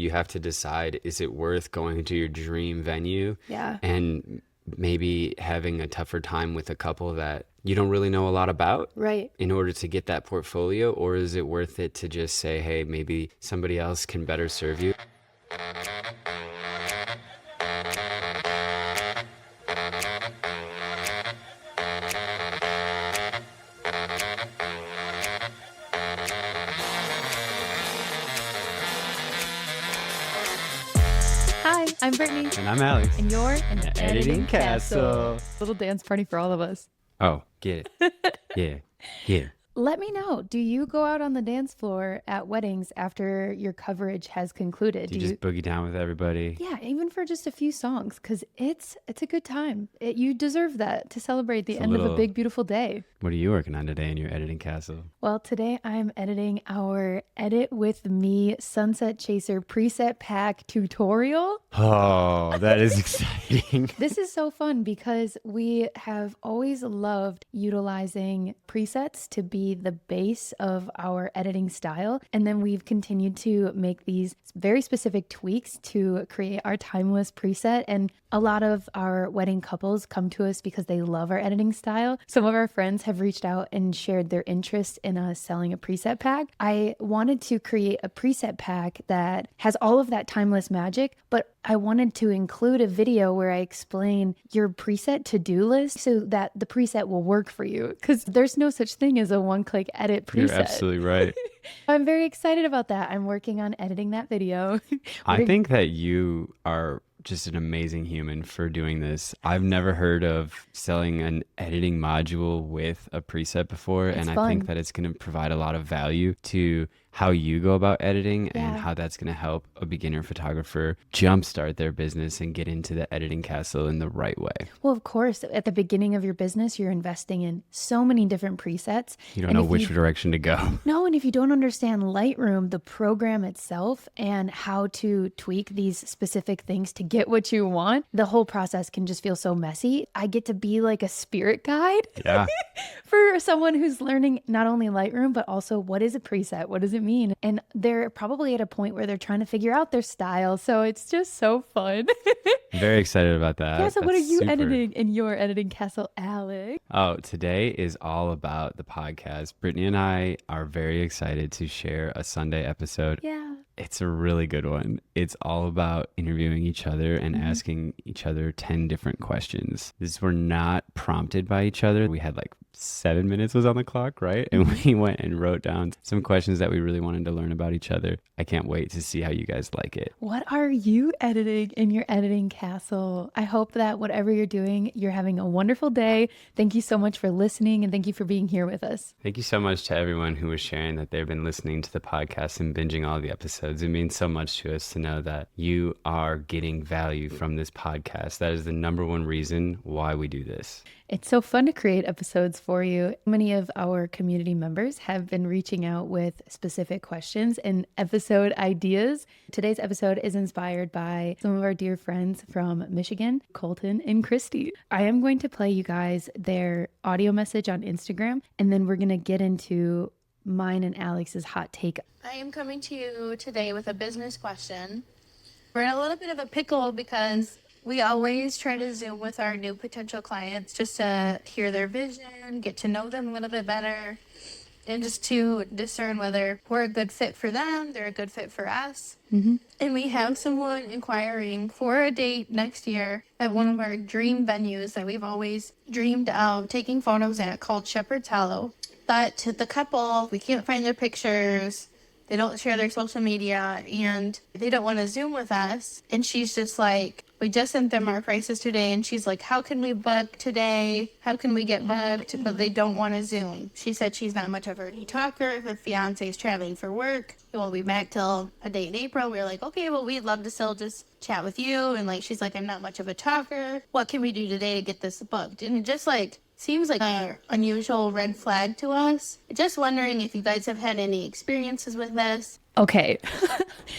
You have to decide, is it worth going to your dream venue and maybe having a tougher time with a couple that you don't really know a lot about in order to get that portfolio? Or is it worth it to just say, hey, maybe somebody else can better serve you? Hi, I'm Brittany. And I'm Alex. And you're in the Editing Castle. Little dance party for all of us. Oh, get it. Yeah. Let me know. Do you go out on the dance floor at weddings after your coverage has concluded? Do you just boogie down with everybody? Yeah, even for just a few songs, because it's a good time. You deserve that to celebrate the end of a big, beautiful day. What are you working on today in your editing castle? Well, today I'm editing our Edit With Me Sunset Chaser preset pack tutorial. Oh, that is exciting. This is so fun because we have always loved utilizing presets to be the base of our editing style. And then we've continued to make these very specific tweaks to create our timeless preset. And a lot of our wedding couples come to us because they love our editing style. Some of our friends have reached out and shared their interest in us selling a preset pack. I wanted to create a preset pack that has all of that timeless magic, but I wanted to include a video where I explain your preset to-do list so that the preset will work for you, because there's no such thing as a one-click edit preset. You're absolutely right. I'm very excited about that. I'm working on editing that video. I think that you are just an amazing human for doing this. I've never heard of selling an editing module with a preset before, and I think that it's going to provide a lot of value to how you go about editing and how that's going to help a beginner photographer jumpstart their business and get into the editing castle in the right way. Well, of course, at the beginning of your business, you're investing in so many different presets. You don't know which direction to go. No, and if you don't understand Lightroom, the program itself, and how to tweak these specific things to get what you want, the whole process can just feel so messy. I get to be like a spirit guide for someone who's learning not only Lightroom, but also what is a preset? What does it mean? And they're probably at a point where they're trying to figure out their style. So it's just so fun. Very excited about that. Yeah, so what are you editing in your editing castle, Alex? Oh, today is all about the podcast. Brittany and I are very excited to share a Sunday episode. Yeah. It's a really good one. It's all about interviewing each other and asking each other 10 different questions. These were not prompted by each other. We had like 7 minutes was on the clock, right? And we went and wrote down some questions that we really wanted to learn about each other. I can't wait to see how you guys like it. What are you editing in your editing castle? I hope that whatever you're doing, you're having a wonderful day. Thank you so much for listening, and thank you for being here with us. Thank you so much to everyone who was sharing that they've been listening to the podcast and binging all the episodes. It means so much to us to know that you are getting value from this podcast. That is the number one reason why we do this. It's so fun to create episodes for you. Many of our community members have been reaching out with specific questions and episode ideas. Today's episode is inspired by some of our dear friends from Michigan, Colton and Kristi. I am going to play you guys their audio message on Instagram, and then we're going to get into mine and Alex's hot take. I am coming to you today with a business question. We're in a little bit of a pickle because we always try to Zoom with our new potential clients just to hear their vision, get to know them a little bit better, and just to discern whether we're a good fit for them, they're a good fit for us. And we have someone inquiring for a date next year at one of our dream venues that we've always dreamed of taking photos at, called Shepherd's Hollow. But the couple, we can't find their pictures. They don't share their social media, and they don't want to Zoom with us. And she's just like, we just sent them our prices today, and she's like, how can we book today? How can we get booked? But they don't want to Zoom. She said she's not much of a talker. Her fiance is traveling for work. He won't be back till a day in April. We were like, okay, well, we'd love to still just chat with you. And like, she's like, I'm not much of a talker. What can we do today to get this booked? And it just like seems like an unusual red flag to us. Just wondering if you guys have had any experiences with this. Okay.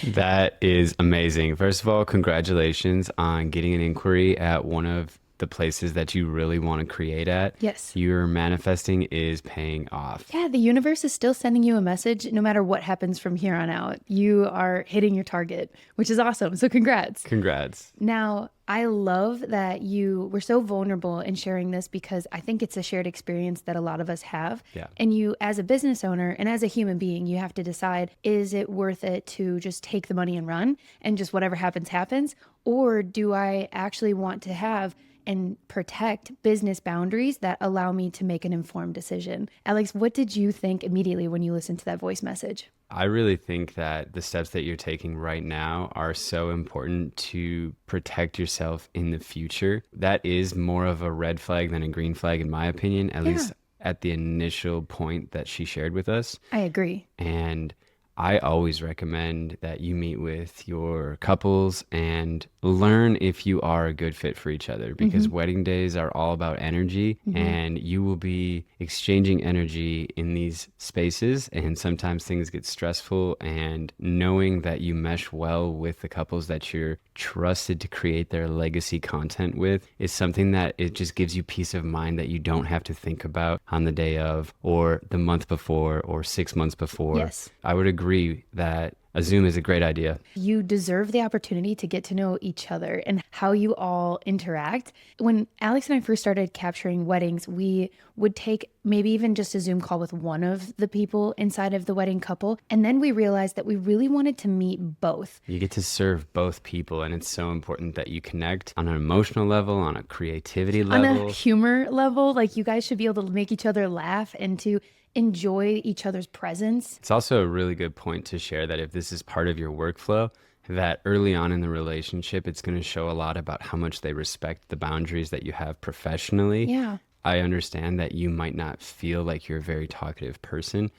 That is amazing. First of all, congratulations on getting an inquiry at one of the places that you really want to create at, yes, your manifesting is paying off. Yeah, the universe is still sending you a message no matter what happens from here on out. You are hitting your target, which is awesome. So congrats. Congrats. Now, I love that you were so vulnerable in sharing this because I think it's a shared experience that a lot of us have. Yeah. And you, as a business owner and as a human being, you have to decide, is it worth it to just take the money and run and just whatever happens, happens? Or do I actually want to have and protect business boundaries that allow me to make an informed decision? Alex, what did you think immediately when you listened to that voice message? I really think that the steps that you're taking right now are so important to protect yourself in the future. That is more of a red flag than a green flag, in my opinion, at least at the initial point that she shared with us. I agree. And I always recommend that you meet with your couples and learn if you are a good fit for each other, because wedding days are all about energy, and you will be exchanging energy in these spaces, and sometimes things get stressful, and knowing that you mesh well with the couples that you're trusted to create their legacy content with is something that it just gives you peace of mind that you don't have to think about on the day of or the month before or 6 months before. Yes. I would agree that a Zoom is a great idea. You deserve the opportunity to get to know each other and how you all interact. When Alex and I first started capturing weddings, we would take maybe even just a Zoom call with one of the people inside of the wedding couple. And then we realized that we really wanted to meet both. You get to serve both people, and it's so important that you connect on an emotional level, on a creativity level, on a humor level. Like, you guys should be able to make each other laugh and to enjoy each other's presence. It's also a really good point to share that if this is part of your workflow, that early on in the relationship, it's going to show a lot about how much they respect the boundaries that you have professionally. Yeah. I understand that you might not feel like you're a very talkative person,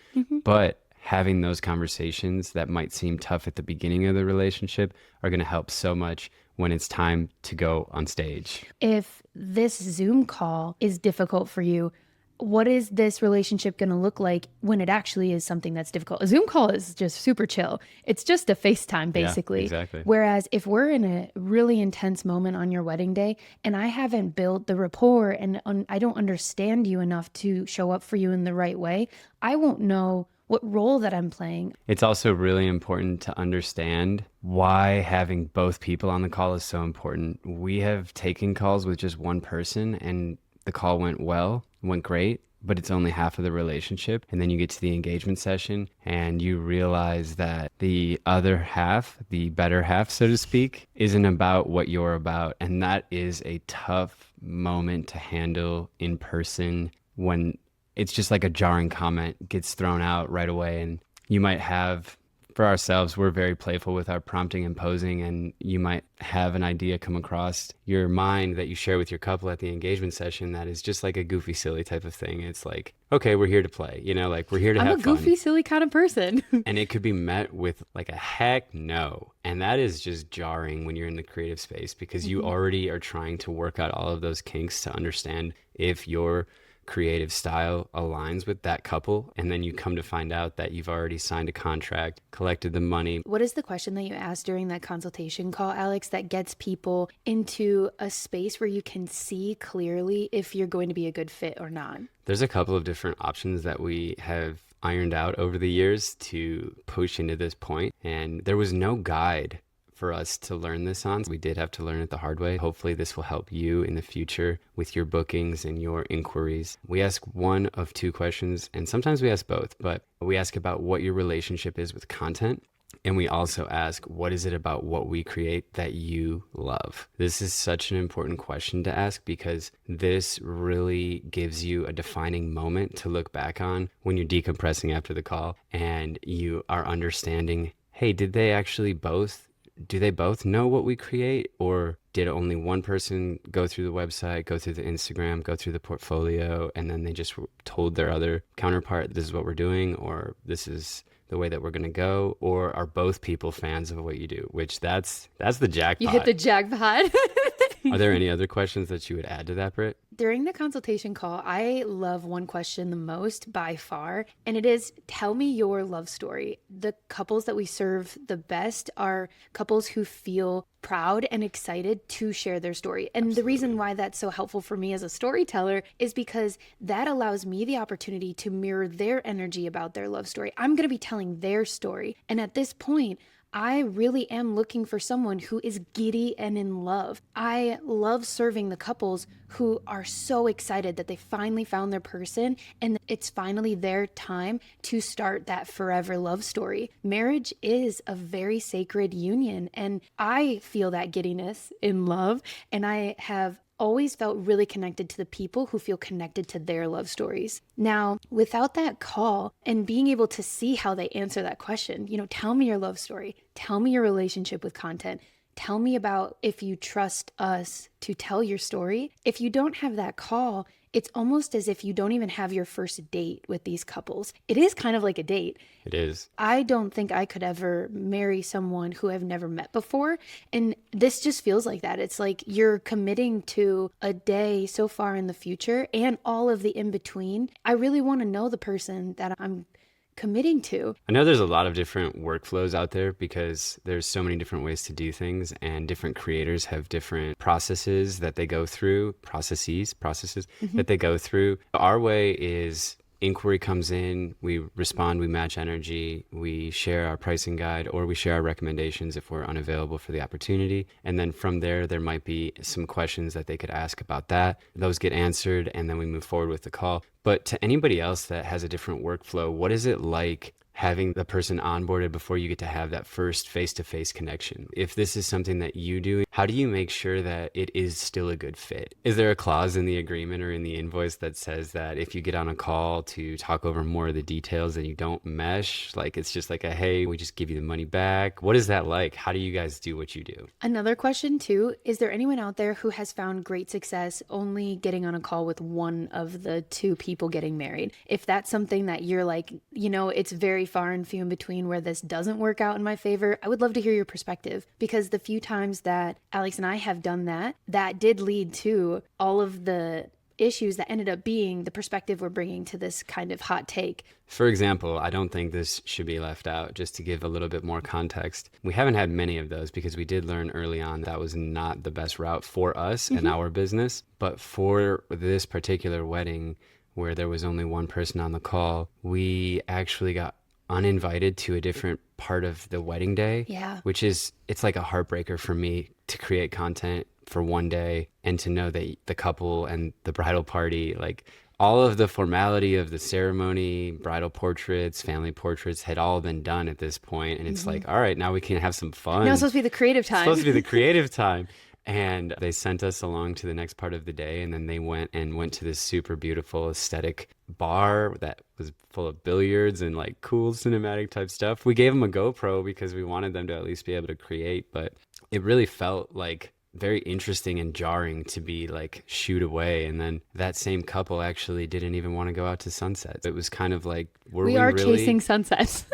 but having those conversations that might seem tough at the beginning of the relationship are going to help so much when it's time to go on stage. If this Zoom call is difficult for you, what is this relationship going to look like when it actually is something that's difficult? A Zoom call is just super chill. It's just a FaceTime, basically. Yeah, exactly. Whereas if we're in a really intense moment on your wedding day and I haven't built the rapport and I don't understand you enough to show up for you in the right way, I won't know what role that I'm playing. It's also really important to understand why having both people on the call is so important. We have taken calls with just one person and the call went great, but it's only half of the relationship. And then you get to the engagement session and you realize that the other half, the better half, so to speak, isn't about what you're about. And that is a tough moment to handle in person when it's just like a jarring comment gets thrown out right away. And you might have, for ourselves, we're very playful with our prompting and posing, and you might have an idea come across your mind that you share with your couple at the engagement session that is just like a goofy, silly type of thing. It's like, okay, we're here to play, like we're here to have fun. I'm a goofy, silly kind of person. And it could be met with like a heck no. And that is just jarring when you're in the creative space, because you already are trying to work out all of those kinks to understand if your creative style aligns with that couple, and then you come to find out that you've already signed a contract, collected the money. What is the question that you asked during that consultation call, Alex, that gets people into a space where you can see clearly if you're going to be a good fit or not? There's a couple of different options that we have ironed out over the years to push into this point, and there was no guide for us to learn this on. We did have to learn it the hard way. Hopefully this will help you in the future with your bookings and your inquiries. We ask one of two questions, and sometimes we ask both, but we ask about what your relationship is with content. And we also ask, what is it about what we create that you love? This is such an important question to ask, because this really gives you a defining moment to look back on when you're decompressing after the call and you are understanding, hey, do they both know what we create, or did only one person go through the website, go through the Instagram, go through the portfolio, and then they just told their other counterpart, this is what we're doing, or this is the way that we're going to go? Or are both people fans of what you do? Which that's the jackpot. You hit the jackpot. Are there any other questions that you would add to that, Britt? During the consultation call, I love one question the most by far, and it is, tell me your love story. The couples that we serve the best are couples who feel proud and excited to share their story. And Absolutely. The reason why that's so helpful for me as a storyteller is because that allows me the opportunity to mirror their energy about their love story. I'm going to be telling their story. And at this point, I really am looking for someone who is giddy and in love. I love serving the couples who are so excited that they finally found their person and it's finally their time to start that forever love story. Marriage is a very sacred union, and I feel that giddiness in love, and I have always felt really connected to the people who feel connected to their love stories. Now, without that call and being able to see how they answer that question, tell me your love story, tell me your relationship with content, tell me about if you trust us to tell your story. If you don't have that call, it's almost as if you don't even have your first date with these couples. It is kind of like a date. It is. I don't think I could ever marry someone who I've never met before. And this just feels like that. It's like you're committing to a day so far in the future and all of the in between. I really want to know the person that I'm committing to. I know there's a lot of different workflows out there because there's so many different ways to do things, and different creators have different processes that they go through, processes that they go through. Our way is inquiry comes in, we respond, we match energy, we share our pricing guide, or we share our recommendations if we're unavailable for the opportunity. And then from there might be some questions that they could ask about that. Those get answered, and then we move forward with the call. But to anybody else that has a different workflow, what is it like having the person onboarded before you get to have that first face-to-face connection? If this is something that you do, how do you make sure that it is still a good fit? Is there a clause in the agreement or in the invoice that says that if you get on a call to talk over more of the details and you don't mesh, like it's just like a, hey, we just give you the money back? What is that like? How do you guys do what you do? Another question too, is there anyone out there who has found great success only getting on a call with one of the two people getting married? If that's something that you're like, it's very far and few in between where this doesn't work out in my favor, I would love to hear your perspective, because the few times that Alex and I have done that did lead to all of the issues that ended up being the perspective we're bringing to this kind of hot take. For example, I don't think this should be left out, just to give a little bit more context. We haven't had many of those because we did learn early on that was not the best route for us and our business. But for this particular wedding, where there was only one person on the call, we actually got uninvited to a different part of the wedding day. Yeah. Which is, it's like a heartbreaker for me to create content for one day and to know that the couple and the bridal party, like all of the formality of the ceremony, bridal portraits, family portraits had all been done at this point. And it's like, all right, now we can have some fun. Now it's supposed to be the creative time. It's supposed to be the creative time. And they sent us along to the next part of the day, and then they went to this super beautiful aesthetic bar that was full of billiards and like cool cinematic type stuff. We gave them a GoPro because we wanted them to at least be able to create, but it really felt like very interesting and jarring to be like shoot away. And then that same couple actually didn't even want to go out to sunset. It was kind of like, we are really chasing sunsets.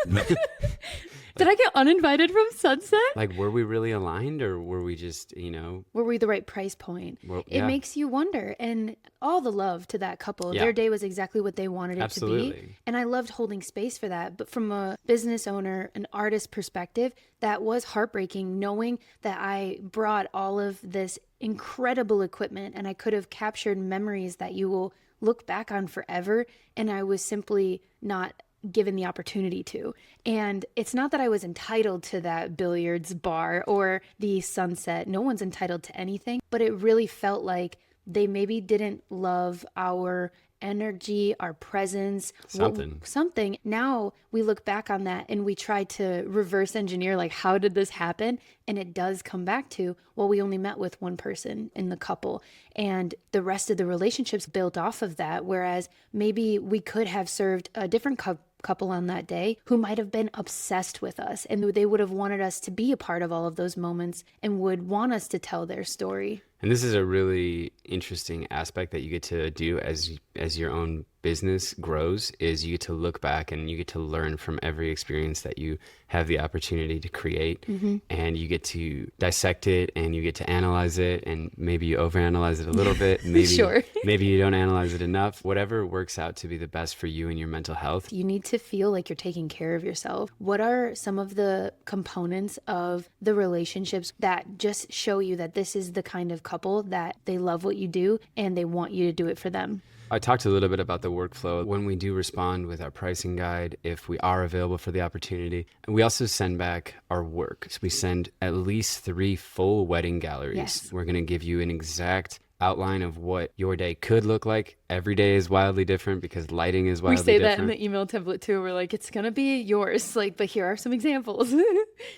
Did I get uninvited from sunset? Like, were we really aligned, or were we just, Were we the right price point? Well, it makes you wonder. And all the love to that couple. Yeah. Their day was exactly what they wanted it to be. And I loved holding space for that. But from a business owner, an artist perspective, that was heartbreaking, knowing that I brought all of this incredible equipment and I could have captured memories that you will look back on forever. And I was simply not given the opportunity to. And it's not that I was entitled to that billiards bar or the sunset. No one's entitled to anything, but it really felt like they maybe didn't love our energy, our presence, something. Now we look back on that and we try to reverse engineer, like, how did this happen? And it does come back to, well, we only met with one person in the couple and the rest of the relationships built off of that. Whereas maybe we could have served a different couple on that day who might have been obsessed with us, and they would have wanted us to be a part of all of those moments and would want us to tell their story. And this is a really interesting aspect that you get to do as your own business grows, is you get to look back and you get to learn from every experience that you have the opportunity to create. And you get to dissect it and you get to analyze it, and maybe you overanalyze it a little bit. Maybe Sure. maybe you don't analyze it enough. Whatever works out to be the best for you and your mental health. You need to feel like you're taking care of yourself. What are some of the components of the relationships that just show you that this is the kind of couple that they love what you do and they want you to do it for them? I talked a little bit about the workflow. When we do respond with our pricing guide, if we are available for the opportunity, and we also send back our work. So we send at least 3 full wedding galleries. Yes. We're going to give you an exact outline of what your day could look like. Every day is wildly different because lighting is wildly different. We say that in the email template too. We're like, it's going to be yours, like, but here are some examples.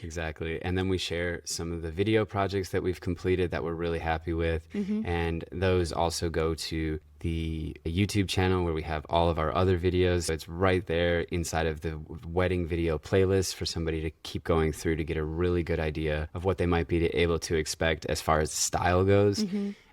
Exactly. And then we share some of the video projects that we've completed that we're really happy with. And those also go to the YouTube channel where we have all of our other videos. So it's right there inside of the wedding video playlist for somebody to keep going through to get a really good idea of what they might be able to expect as far as style goes.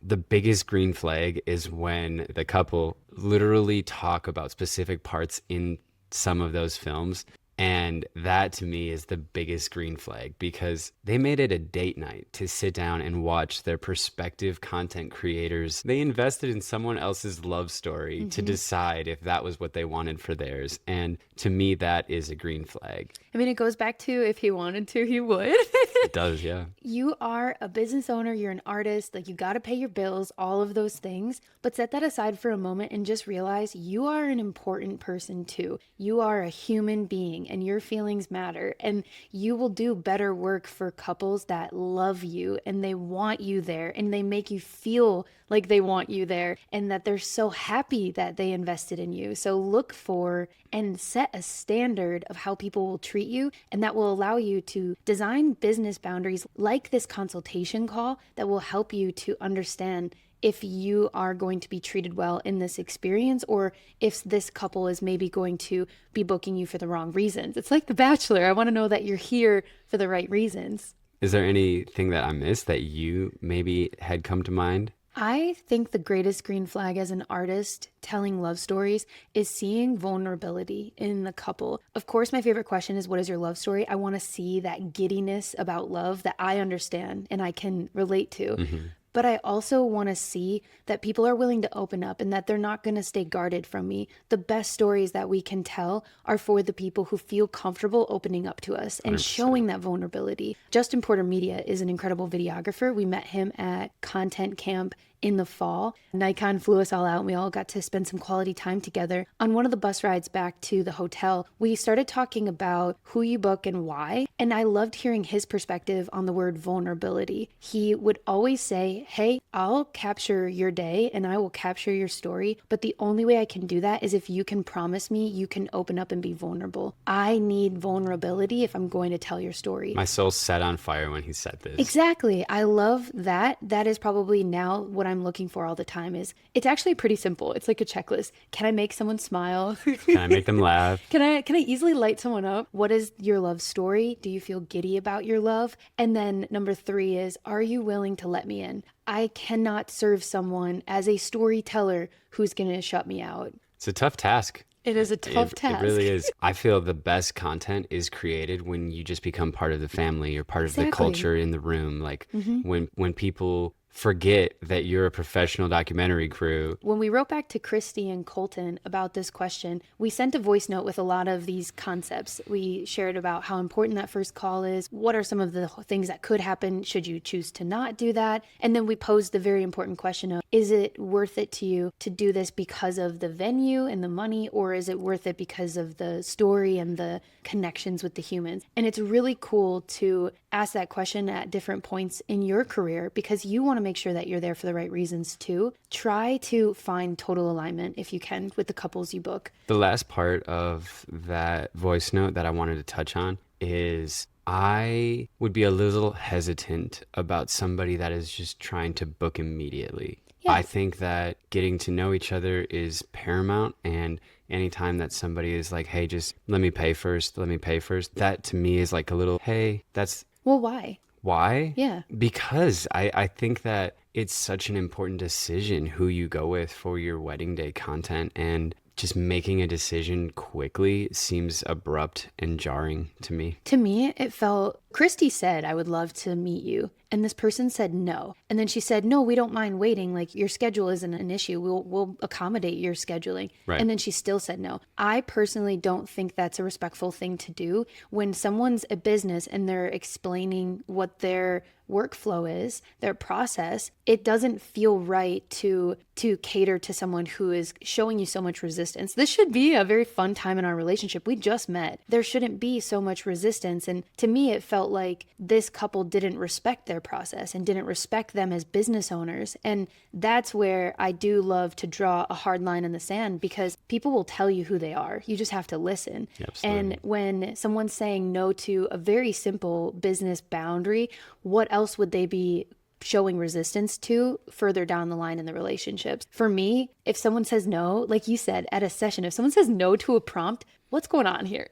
The biggest green flag is when the couple literally talk about specific parts in some of those films. And that to me is the biggest green flag, because they made it a date night to sit down and watch their prospective content creators. They invested in someone else's love story to decide if that was what they wanted for theirs. And to me, that is a green flag. I mean, it goes back to if he wanted to, he would. It does, yeah. You are a business owner, you're an artist, like you got to pay your bills, all of those things. But set that aside for a moment and just realize you are an important person too. You are a human being and your feelings matter. And you will do better work for couples that love you and they want you there and they make you feel like they want you there and that they're so happy that they invested in you. So look for and set a standard of how people will treat you, and that will allow you to design business boundaries like this consultation call that will help you to understand if you are going to be treated well in this experience or if this couple is maybe going to be booking you for the wrong reasons. It's like The Bachelor. I want to know that you're here for the right reasons. Is there anything that I missed that you maybe had come to mind? I think the greatest green flag as an artist telling love stories is seeing vulnerability in the couple. Of course, my favorite question is, what is your love story? I want to see that giddiness about love that I understand and I can relate to. But I also want to see that people are willing to open up and that they're not going to stay guarded from me. The best stories that we can tell are for the people who feel comfortable opening up to us and 100%. showing that vulnerability. Justin Porter Media is an incredible videographer. We met him at Content Camp in the fall. Nikon flew us all out and we all got to spend some quality time together. On one of the bus rides back to the hotel, we started talking about who you book and why. And I loved hearing his perspective on the word vulnerability. He would always say, hey, I'll capture your day and I will capture your story. But the only way I can do that is if you can promise me you can open up and be vulnerable. I need vulnerability if I'm going to tell your story. My soul set on fire when he said this. Exactly. I love that. That is probably now what I'm looking for all the time. Is it's actually pretty simple. It's like a checklist. Can I make someone smile? Can I make them laugh? Can I easily light someone up? What is your love story? Do you feel giddy about your love? And then number 3 is, are you willing to let me in? I cannot serve someone as a storyteller who's going to shut me out. It's a tough task. It is a tough task. It really is. I feel the best content is created when you just become part of the family or part of the culture in the room. Like when people forget that you're a professional documentary crew. When we wrote back to Kristi and Colton about this question, we sent a voice note with a lot of these concepts. We shared about how important that first call is. What are some of the things that could happen should you choose to not do that? And then we posed the very important question of, is it worth it to you to do this because of the venue and the money, or is it worth it because of the story and the connections with the humans? And it's really cool to ask that question at different points in your career because you want to make sure that you're there for the right reasons too. Try to find total alignment if you can with the couples you book. The last part of that voice note that I wanted to touch on is I would be a little hesitant about somebody that is just trying to book immediately. Yeah. I think that getting to know each other is paramount, and anytime that somebody is like, hey, just let me pay first, that to me is like a little, hey, that's... Well, why? Why? Yeah. Because I think that it's such an important decision who you go with for your wedding day content, and just making a decision quickly seems abrupt and jarring to me. To me, it felt, Kristi said, I would love to meet you. And this person said no. And then she said, no, we don't mind waiting. Like, your schedule isn't an issue. We'll accommodate your scheduling. Right. And then she still said no. I personally don't think that's a respectful thing to do. When someone's a business and they're explaining what their workflow is, their process, it doesn't feel right to cater to someone who is showing you so much resistance. This should be a very fun time in our relationship. We just met. There shouldn't be so much resistance. And to me, it felt like this couple didn't respect their process and didn't respect them as business owners. And that's where I do love to draw a hard line in the sand, because people will tell you who they are. You just have to listen. Absolutely. And when someone's saying no to a very simple business boundary, what else would they be showing resistance to further down the line in the relationships? For me, if someone says no, like you said, at a session, if someone says no to a prompt, what's going on here?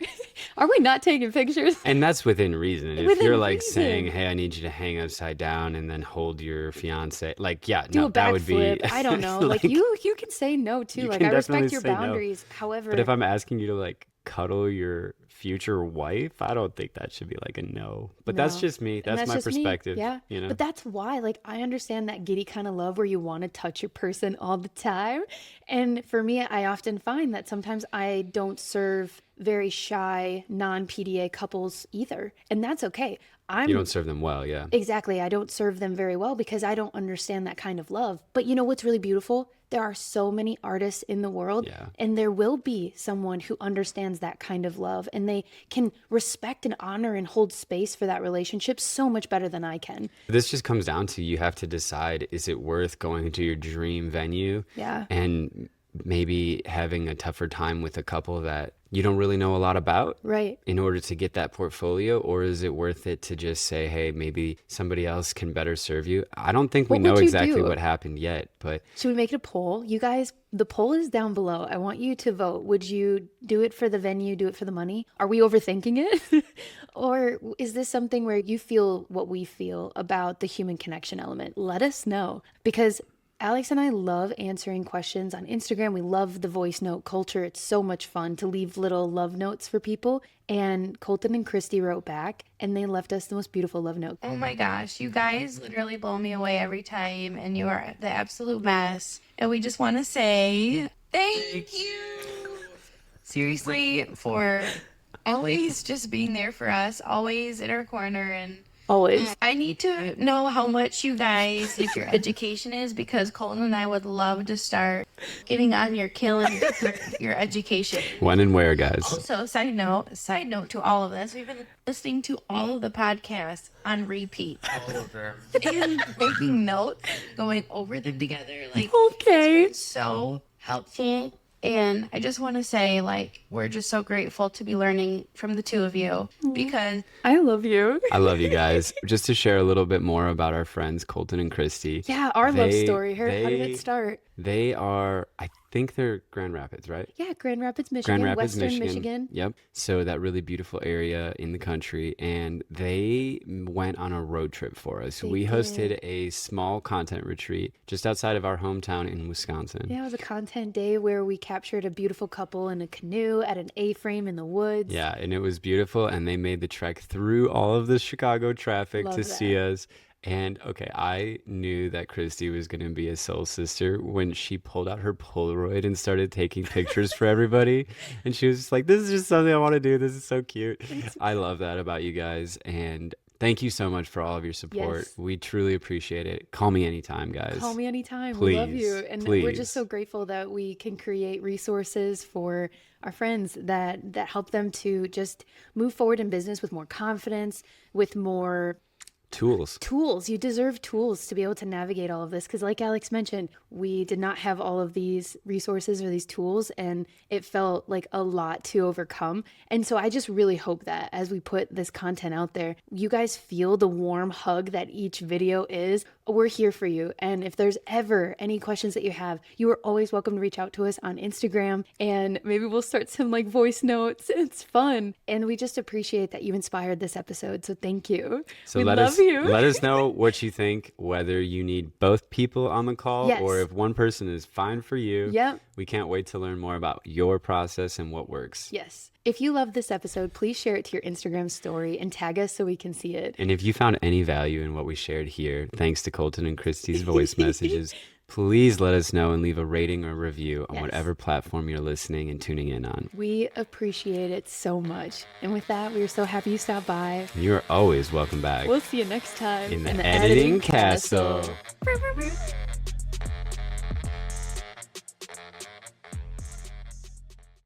Are we not taking pictures? And that's within reason. If Within you're like reason. saying, hey, I need you to hang upside down and then hold your fiance, like, yeah, Do no, a that would be, backflip. I don't know. Like, you can say no too. You Like, can I respect definitely your say no. boundaries. However, but if I'm asking you to like cuddle your future wife, I don't think that should be like a no. But that's No. just me. And That's my just me. perspective. Yeah. You know? But that's why, like, I understand that giddy kind of love where you want to touch your person all the time. And for me, I often find that sometimes I don't serve very shy, non-PDA couples either. And that's okay. You don't serve them well, yeah. Exactly. I don't serve them very well because I don't understand that kind of love. But you know what's really beautiful? There are so many artists in the world, Yeah. and there will be someone who understands that kind of love, and they can respect and honor and hold space for that relationship so much better than I can. This just comes down to, you have to decide, is it worth going to your dream venue Yeah. and maybe having a tougher time with a couple that you don't really know a lot about Right. in order to get that portfolio? Or is it worth it to just say, hey, maybe somebody else can better serve you? I don't think we What know would you exactly do? what happened yet, but Should we make it a poll? You guys, the poll is down below. I want you to vote. Would you do it for the venue, do it for the money? Are we overthinking it? Or is this something where you feel what we feel about the human connection element? Let us know, because Alex and I love answering questions on Instagram. We love the voice note culture. It's so much fun to leave little love notes for people. And Colton and Kristi wrote back, and they left us the most beautiful love note. Oh my gosh, you guys literally blow me away every time, and you are the absolute best. And we just want to say thank you, seriously, for always just being there for us, always in our corner. And Always. I need to know how much you guys think your education is, because Colton and I would love to start getting on your killing your education. when and where, guys? Also, side note to all of this, we've been listening to all of the podcasts on repeat. All of them. And making notes, going over them together. Like, Okay. it's been so helpful. And I just want to say, like, we're just so grateful to be learning from the two of you, because I love you. I love you guys. Just to share a little bit more about our friends, Colton and Kristi. Yeah, our love They- story. How did they- it start? They are, I think they're Grand Rapids, right? Yeah, Grand Rapids, Michigan, Grand Rapids, Western Michigan. Yep. So that really beautiful area in the country. And they went on a road trip for us. They We hosted did. a small content retreat just outside of our hometown in Wisconsin. Yeah, it was a content day where we captured a beautiful couple in a canoe at an A-frame in the woods. Yeah, and it was beautiful. And they made the trek through all of the Chicago traffic Love to that. see us. And okay, I knew that Kristi was going to be a soul sister when she pulled out her Polaroid and started taking pictures for everybody. And she was just like, this is just something I want to do. This is so cute. I love that about you guys. And thank you so much for all of your support. Yes. We truly appreciate it. Call me anytime, guys. Call me anytime. We love Please, you. And we're please. just so grateful that we can create resources for our friends that help them to just move forward in business with more confidence, with more tools. You deserve tools to be able to navigate all of this, because like Alex mentioned, we did not have all of these resources or these tools, and it felt like a lot to overcome. And so I just really hope that as we put this content out there, you guys feel the warm hug that each video is. We're here for you. And if there's ever any questions that you have, you are always welcome to reach out to us on Instagram, and maybe we'll start some like voice notes. It's fun. And we just appreciate that you inspired this episode. So thank you. So We let love us you. too. Let us know what you think, whether you need both people on the call or if one person is fine for you. Yep. We can't wait to learn more about your process and what works. Yes. If you love this episode, please share it to your Instagram story and tag us so we can see it. And if you found any value in what we shared here, thanks to Colton and Kristi's voice messages, please let us know and leave a rating or review on whatever platform you're listening and tuning in on. We appreciate it so much. And with that, we are so happy you stopped by. You're always welcome back. We'll see you next time in the editing castle.